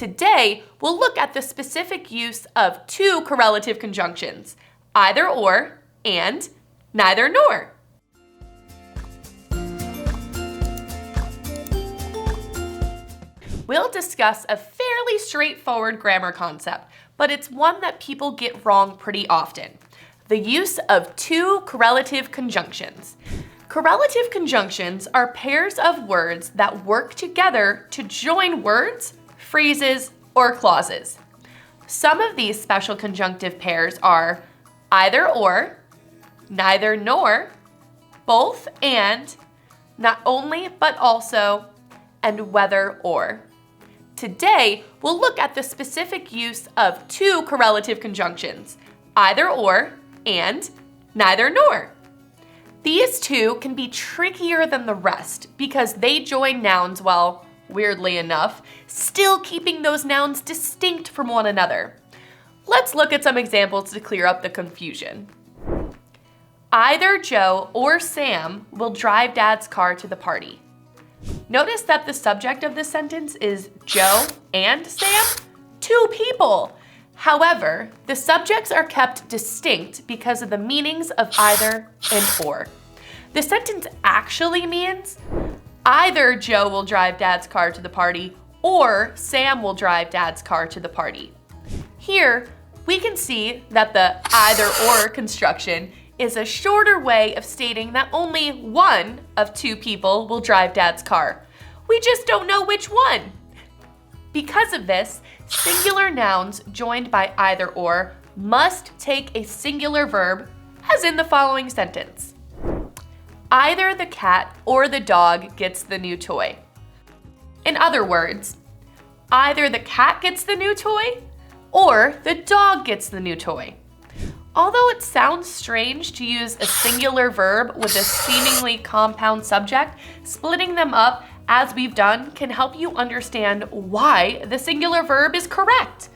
Today, we'll look at the specific use of two correlative conjunctions, either or and neither nor. We'll discuss a fairly straightforward grammar concept, but it's one that people get wrong pretty often. The use of two correlative conjunctions. Correlative conjunctions are pairs of words that work together to join words, phrases, or clauses. Some of these special conjunctive pairs are either or, neither nor, both and, not only but also, and whether or. Today, we'll look at the specific use of two correlative conjunctions, either or and neither nor. These two can be trickier than the rest because they join nouns while, weirdly enough, still keeping those nouns distinct from one another. Let's look at some examples to clear up the confusion. Either Joe or Sam will drive Dad's car to the party. Notice that the subject of this sentence is Joe and Sam, two people. However, the subjects are kept distinct because of the meanings of either and or. The sentence actually means either Joe will drive Dad's car to the party or Sam will drive Dad's car to the party. Here, we can see that the either or construction is a shorter way of stating that only one of two people will drive Dad's car. We just don't know which one. Because of this, singular nouns joined by either or must take a singular verb, as in the following sentence. Either the cat or the dog gets the new toy. In other words, either the cat gets the new toy or the dog gets the new toy. Although it sounds strange to use a singular verb with a seemingly compound subject, splitting them up as we've done can help you understand why the singular verb is correct.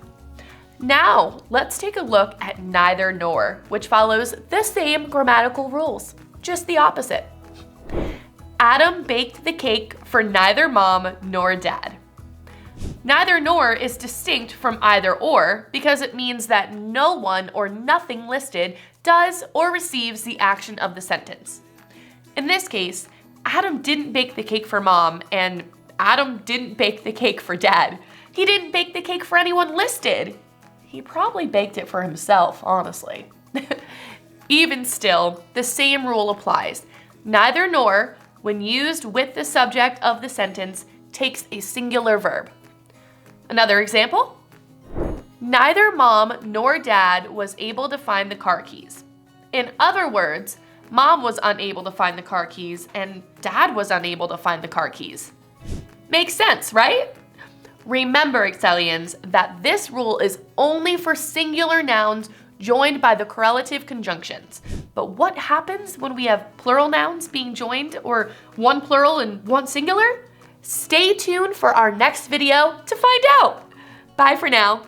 Now, let's take a look at neither nor, which follows the same grammatical rules, just the opposite. Adam baked the cake for neither mom nor dad. Neither nor is distinct from either or because it means that no one or nothing listed does or receives the action of the sentence. In this case, Adam didn't bake the cake for mom and Adam didn't bake the cake for dad. He didn't bake the cake for anyone listed. He probably baked it for himself, honestly. Even still, the same rule applies. Neither nor, when used with the subject of the sentence, takes a singular verb. Another example, neither mom nor dad was able to find the car keys. In other words, mom was unable to find the car keys and dad was unable to find the car keys. Makes sense, right? Remember, Excellians, that this rule is only for singular nouns joined by the correlative conjunctions. But what happens when we have plural nouns being joined, or one plural and one singular? Stay tuned for our next video to find out. Bye for now.